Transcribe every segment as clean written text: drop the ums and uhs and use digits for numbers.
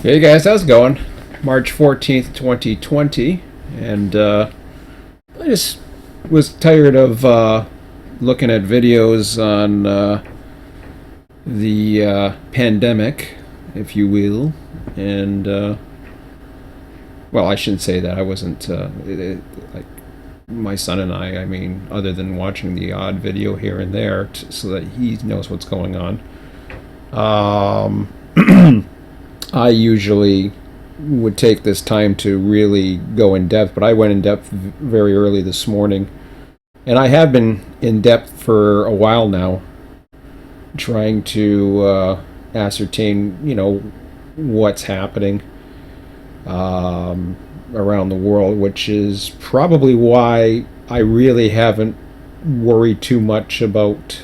Hey guys, how's it going? March 14th, 2020, and I just was tired of looking at videos on the pandemic, if you will, and well, I shouldn't say that. I wasn't like my son and I mean, other than watching the odd video here and there so that he knows what's going on. I usually would take this time to really go in depth, but I went in depth very early this morning. And I have been in depth for a while now, trying to ascertain, what's happening around the world, which is probably why I really haven't worried too much about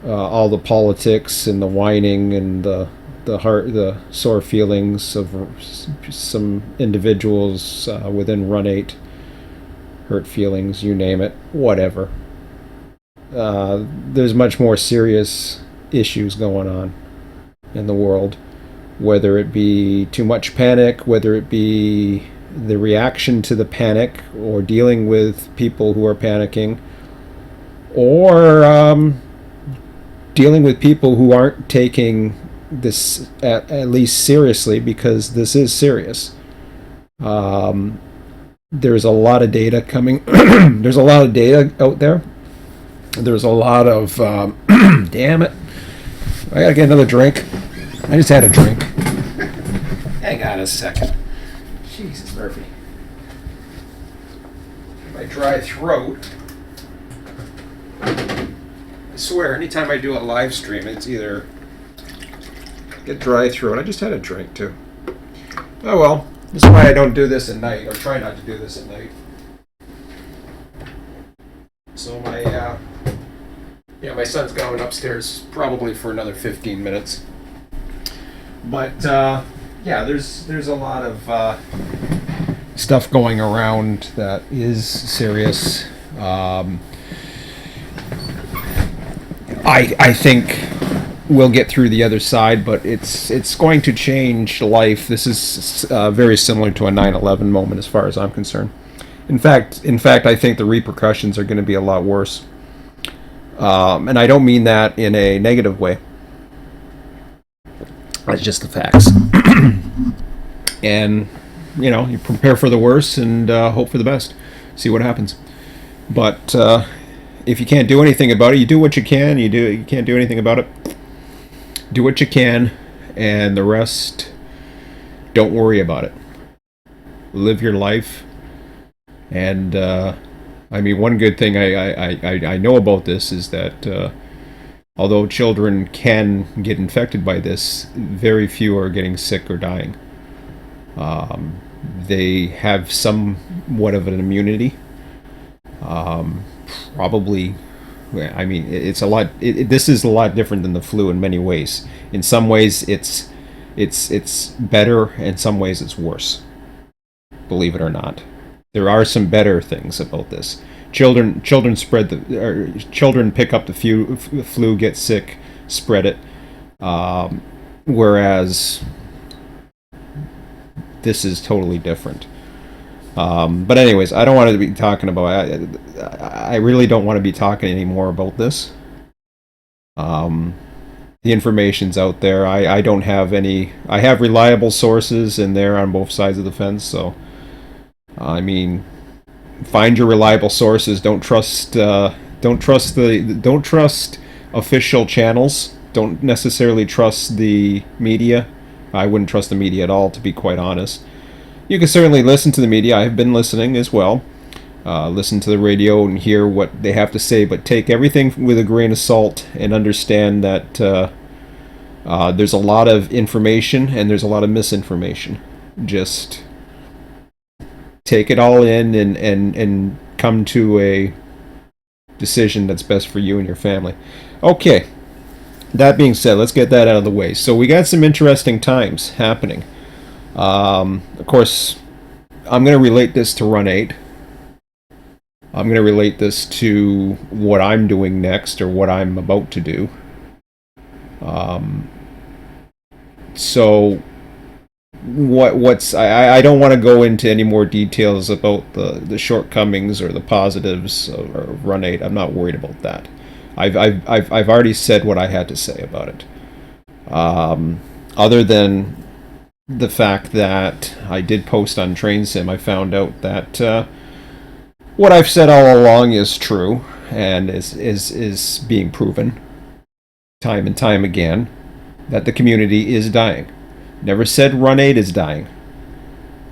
all the politics and the whining and the sore feelings of some individuals within Run 8, hurt feelings, you name it, whatever. There's much more serious issues going on in the world, whether it be too much panic, whether it be the reaction to the panic, or dealing with people who are panicking, or dealing with people who aren't taking this at least seriously, because this is serious. There's a lot of data coming. There's a lot of data out there. There's a lot of damn it, I gotta get another drink. I just had a drink. Hang on a second. Jesus, Murphy. My dry throat. I swear, anytime I do a live stream, it's either get dry throat. I just had a drink too. Oh well, this is why I don't do this at night, or try not to do this at night. So my son's going upstairs probably for another 15 minutes. But there's a lot of stuff going around that is serious. I think we'll get through the other side, but it's going to change life. This is very similar to a 9/11 moment, as far as I'm concerned. In fact, I think the repercussions are going to be a lot worse. And I don't mean that in a negative way. That's just the facts. And you prepare for the worst and hope for the best. See what happens. But if you can't do anything about it, you do what you can. You can't do anything about it. Do what you can, and the rest, don't worry about it. Live your life. And one good thing I know about this is that although children can get infected by this, very few are getting sick or dying. They have somewhat of an immunity. Probably, it's a lot. This is a lot different than the flu in many ways. In some ways, it's better. In some ways, it's worse. Believe it or not, there are some better things about this. Children pick up the flu, get sick, spread it. Whereas this is totally different. But anyways, I don't want to be talking about. I really don't want to be talking anymore about this. The information's out there. I don't have any. I have reliable sources, and they're on both sides of the fence. So, find your reliable sources. Don't trust. Don't trust official channels. Don't necessarily trust the media. I wouldn't trust the media at all, to be quite honest. You can certainly listen to the media. I've been listening as well. Listen to the radio and hear what they have to say, but take everything with a grain of salt and understand that there's a lot of information and there's a lot of misinformation. Just take it all in and come to a decision that's best for you and your family. Okay, that being said, let's get that out of the way. So we got some interesting times happening. Of course, I'm going to relate this to Run 8. I'm going to relate this to what I'm doing next, or what I'm about to do. So what's I don't want to go into any more details about the shortcomings or the positives of Run 8. I'm not worried about that. I've already said what I had to say about it. Other than the fact that I did post on TrainSim, I found out that what I've said all along is true and is being proven time and time again, that the community is dying. Never said Run 8 is dying.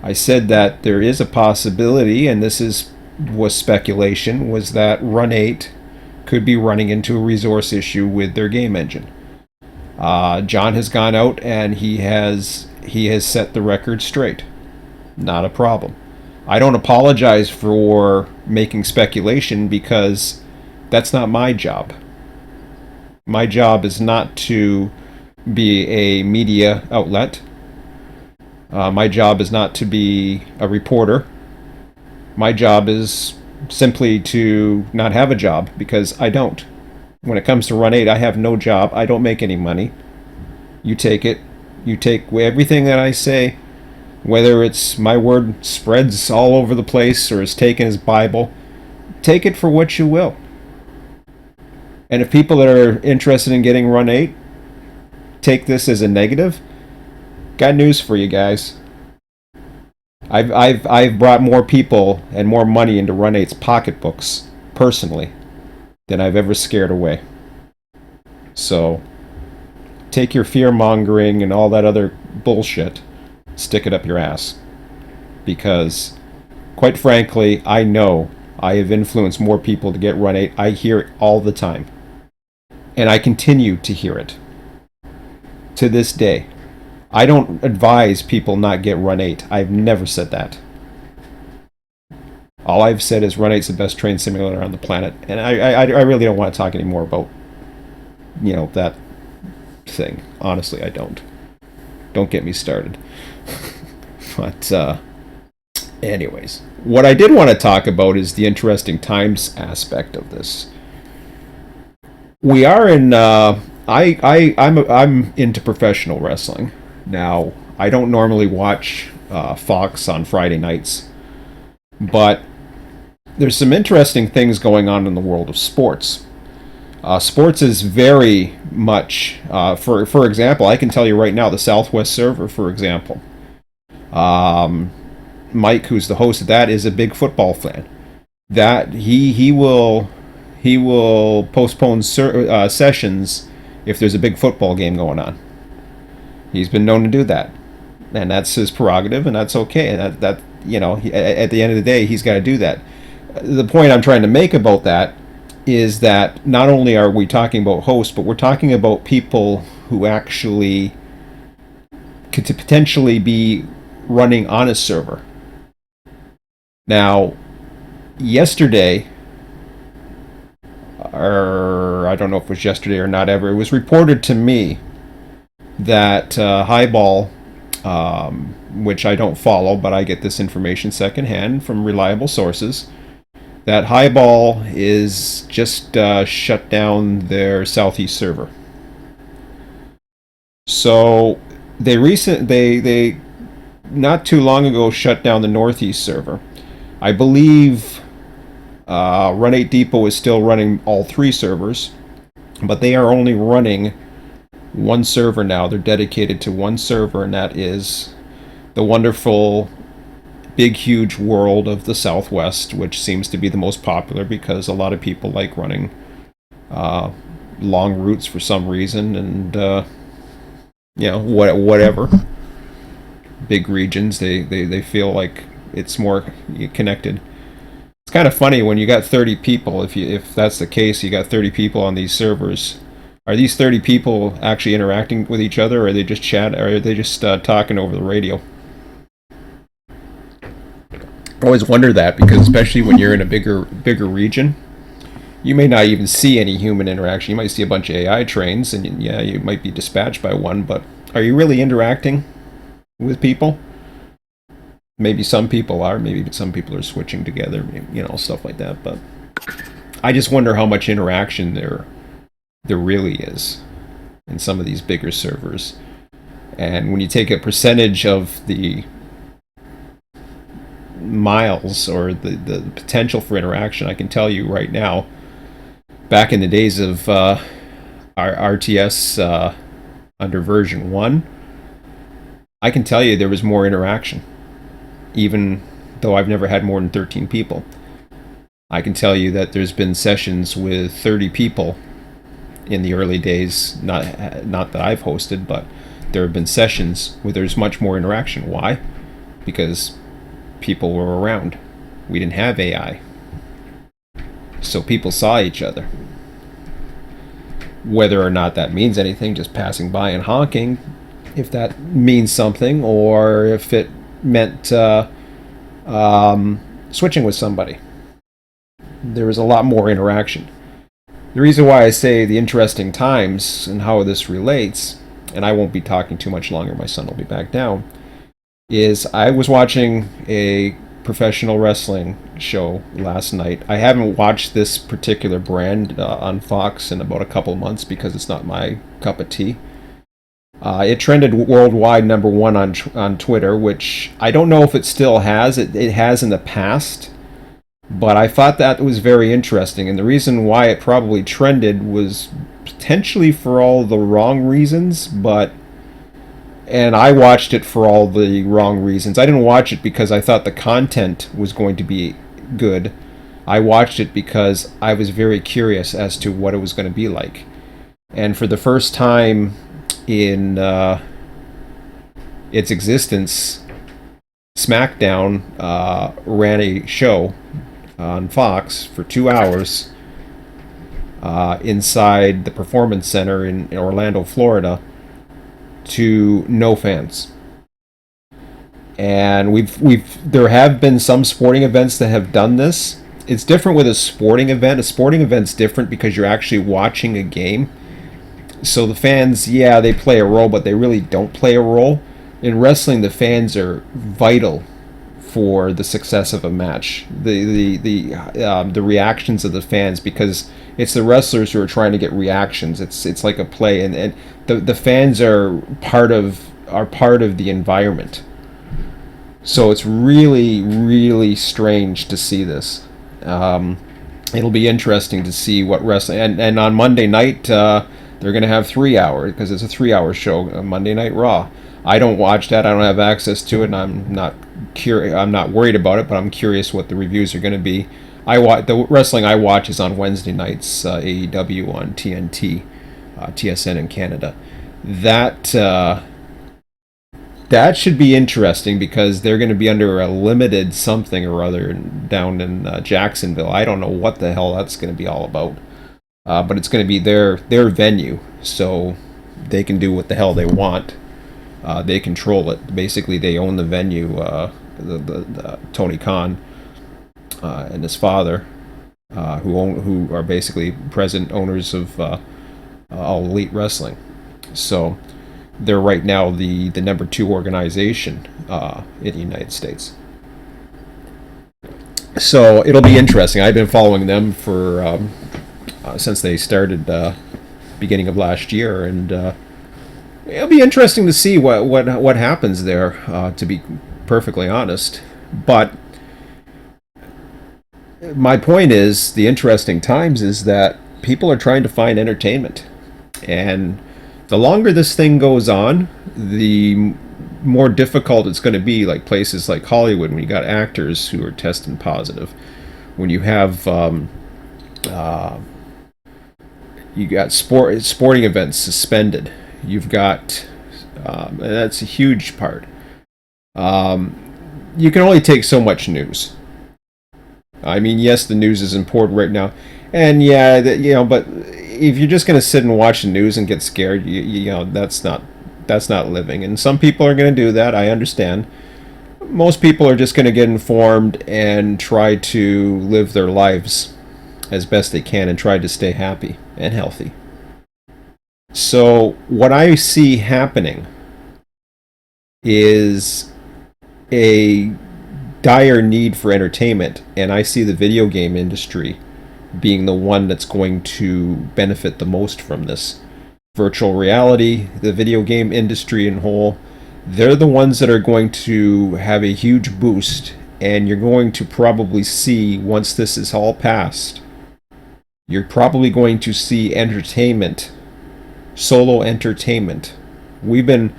I said that there is a possibility, and was speculation, was that Run 8 could be running into a resource issue with their game engine. John has gone out and he has set the record straight. Not a problem. I don't apologize for making speculation because that's not my job. My job is not to be a media outlet. My job is not to be a reporter. My job is simply to not have a job, because I don't. When it comes to Run 8, I have no job. I don't make any money. You take it. You take everything that I say, whether it's my word spreads all over the place or is taken as Bible, take it for what you will. And if people that are interested in getting Run 8 take this as a negative, got news for you guys. I've brought more people and more money into Run 8's pocketbooks personally than I've ever scared away. So take your fear mongering and all that other bullshit, stick it up your ass. Because, quite frankly, I know I have influenced more people to get Run 8. I hear it all the time. And I continue to hear it. To this day. I don't advise people not get Run 8. I've never said that. All I've said is Run 8's the best train simulator on the planet. And I really don't want to talk anymore about, that thing. Honestly, I don't. Don't get me started. But, anyways. What I did want to talk about is the interesting times aspect of this. We are in, I'm into professional wrestling. Now, I don't normally watch Fox on Friday nights, but there's some interesting things going on in the world of sports. Sports is very much, for example, I can tell you right now, the Southwest server, for example. Mike, who's the host of that, is a big football fan. That he will postpone sessions if there's a big football game going on. He's been known to do that, and that's his prerogative, and that's okay. And at the end of the day, he's got to do that. The point I'm trying to make about that is that not only are we talking about hosts, but we're talking about people who actually could potentially be running on a server. Now, yesterday, or I don't know if it was yesterday or not ever, it was reported to me that Highball, which I don't follow, but I get this information secondhand from reliable sources, that Highball is just shut down their Southeast server. So they not too long ago shut down the Northeast server. I believe Run 8 Depot is still running all three servers, but they are only running one server now. They're dedicated to one server, and that is the wonderful, big, huge world of the Southwest, which seems to be the most popular because a lot of people like running long routes for some reason, and whatever. Big regions, they feel like it's more connected. It's kind of funny when you got 30 people. If that's the case, you got 30 people on these servers. Are these 30 people actually interacting with each other, or are they just chat, or are they just talking over the radio? I always wonder that, because especially when you're in a bigger region, you may not even see any human interaction. You might see a bunch of AI trains, and yeah, you might be dispatched by one, but are you really interacting with people? Maybe some people are. Maybe some people are switching together, stuff like that. But I just wonder how much interaction there really is in some of these bigger servers. And when you take a percentage of the miles or the potential for interaction, I can tell you right now, back in the days of our RTS under version 1, I can tell you there was more interaction, even though I've never had more than 13 people. I can tell you that there's been sessions with 30 people in the early days, not that I've hosted, but there have been sessions where there's much more interaction. Why? Because people were around. We didn't have AI. So people saw each other. Whether or not that means anything, just passing by and honking, if that means something, or if it meant switching with somebody. There was a lot more interaction. The reason why I say the interesting times and how this relates, and I won't be talking too much longer, my son will be back down, is I was watching a professional wrestling show last night. I haven't watched this particular brand on Fox in about a couple months because it's not my cup of tea. It trended worldwide #1 on Twitter, which I don't know if it still has. It has in the past, but I thought that was very interesting. And the reason why it probably trended was potentially for all the wrong reasons, and I watched it for all the wrong reasons. I didn't watch it because I thought the content was going to be good. I watched it because I was very curious as to what it was going to be like. And for the first time in its existence, SmackDown ran a show on Fox for 2 hours inside the Performance Center in Orlando, Florida, to no fans. And there have been some sporting events that have done this. It's different with a sporting event. A sporting event's different because you're actually watching a game. So the fans, yeah, they play a role, but they really don't play a role. In wrestling, the fans are vital for the success of a match. The reactions of the fans, because it's the wrestlers who are trying to get reactions. It's like a play, and the fans are part of the environment. So it's really, really strange to see this. It'll be interesting to see what wrestling, and on Monday night they're going to have 3 hours because it's a 3 hour show, Monday Night Raw. I don't watch that. I don't have access to it, and I'm not worried about it. But I'm curious what the reviews are going to be. The wrestling I watch is on Wednesday nights, AEW on TNT, TSN in Canada. That should be interesting because they're going to be under a limited something or other down in Jacksonville. I don't know what the hell that's going to be all about, but it's going to be their venue, so they can do what the hell they want. They control it. Basically, they own the venue. The Tony Khan and his father, who are basically present owners of All Elite Wrestling. So they're right now the #2 organization in the United States. So it'll be interesting. I've been following them for since they started beginning of last year, and it'll be interesting to see what happens there. To be perfectly honest, but my point is, the interesting times is that people are trying to find entertainment, and the longer this thing goes on, the more difficult it's going to be. Like places like Hollywood, when you got actors who are testing positive, when you have you got sporting events suspended, you've got and that's a huge part. You can only take so much news. I mean, yes, the news is important right now, and yeah, but if you're just going to sit and watch the news and get scared, you know that's not living. And some people are going to do that. I understand. Most people are just going to get informed and try to live their lives as best they can and try to stay happy and healthy. So what I see happening is a dire need for entertainment, and I see the video game industry being the one that's going to benefit the most from this. virtual reality, the video game industry in whole, they're the ones that are going to have a huge boost. And you're going to probably see, once this is all passed, you're probably going to see entertainment, solo entertainment. We've been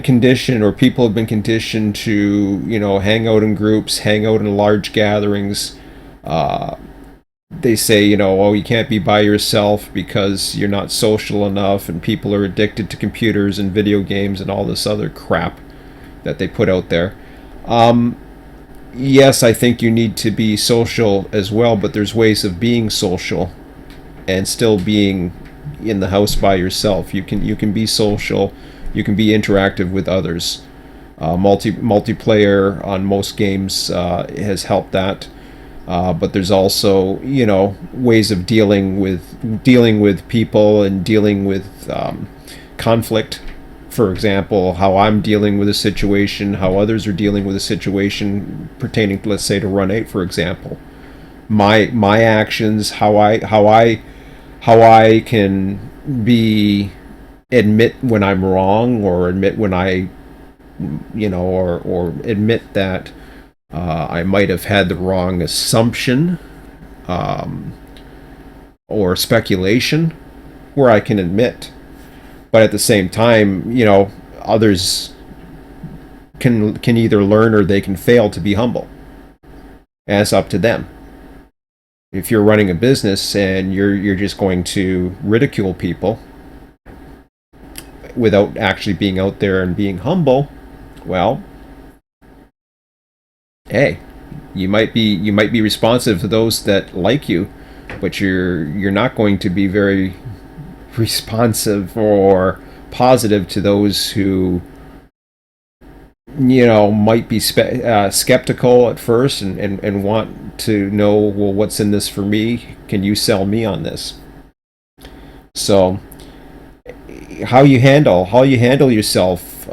conditioned, or people have been conditioned to, hang out in groups, hang out in large gatherings. They say, oh, you can't be by yourself because you're not social enough, and people are addicted to computers and video games and all this other crap that they put out there. Yes, I think you need to be social as well, but there's ways of being social and still being in the house by yourself. You can be social, you can be interactive with others. Multiplayer on most games has helped that. But there's also, ways of dealing with people and dealing with conflict. For example, how I'm dealing with a situation, how others are dealing with a situation pertaining, let's say, to Run 8, for example. My actions, how I can admit when I'm wrong, or admit when or admit that I might have had the wrong assumption, or speculation, where I can admit. But at the same time, others can either learn or they can fail to be humble. And it's up to them. If you're running a business and you're just going to ridicule people without actually being out there and being humble, well, hey, you might be responsive to those that like you, but you're not going to be very responsive or positive to those who might be skeptical at first, and want to know, well, what's in this for me? Can you sell me on this? So how you handle yourself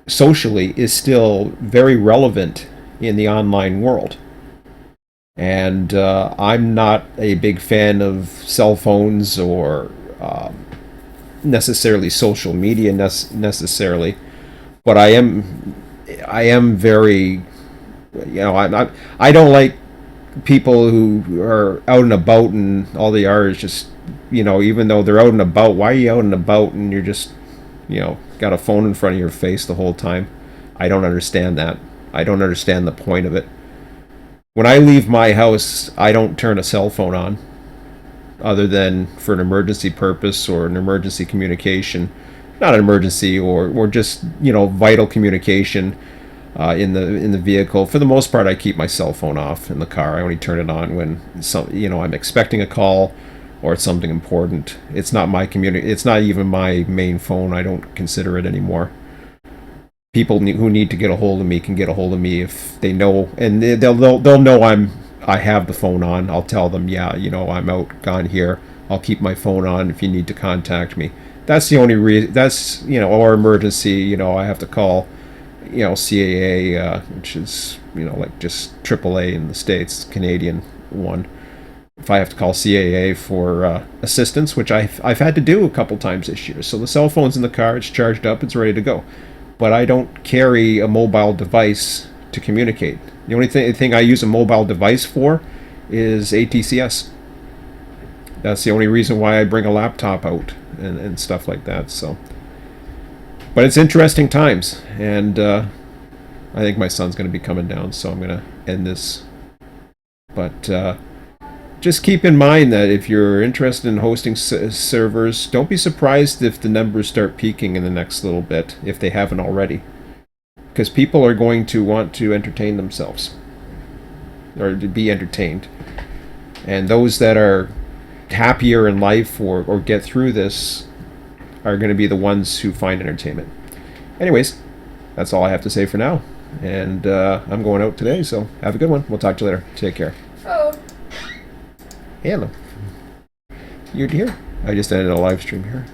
socially is still very relevant in the online world. And I'm not a big fan of cell phones, or necessarily social media necessarily, but I am very, I don't like people who are out and about and all they are is just, even though they're out and about, why are you out and about and you're just, got a phone in front of your face the whole time? I don't understand that. I don't understand the point of it. When I leave my house, I don't turn a cell phone on, other than for an emergency purpose or an emergency communication. Not an emergency, or just, vital communication in the vehicle. For the most part, I keep my cell phone off in the car. I only turn it on when I'm expecting a call or it's something important. It's not my It's not even my main phone. I don't consider it anymore. People who need to get a hold of me can get a hold of me if they know, and they'll know I have the phone on. I'll tell them, yeah, I'm out, gone here. I'll keep my phone on if you need to contact me. That's the only reason. That's, or emergency. I have to call, CAA, which is, like just AAA in the States, Canadian one. If I have to call CAA for assistance, which I've had to do a couple times this year. So the cell phone's in the car, it's charged up, it's ready to go. But I don't carry a mobile device to communicate. The only thing I use a mobile device for is ATCS. That's the only reason why I bring a laptop out and stuff like that. So, but it's interesting times, and I think my son's going to be coming down, so I'm going to end this. But just keep in mind that if you're interested in hosting servers, don't be surprised if the numbers start peaking in the next little bit, if they haven't already. Because people are going to want to entertain themselves, or to be entertained. And those that are happier in life, or get through this, are going to be the ones who find entertainment. Anyways, that's all I have to say for now. And I'm going out today, so have a good one. We'll talk to you later. Take care. Oh. Hello. You're here. I just ended a live stream here.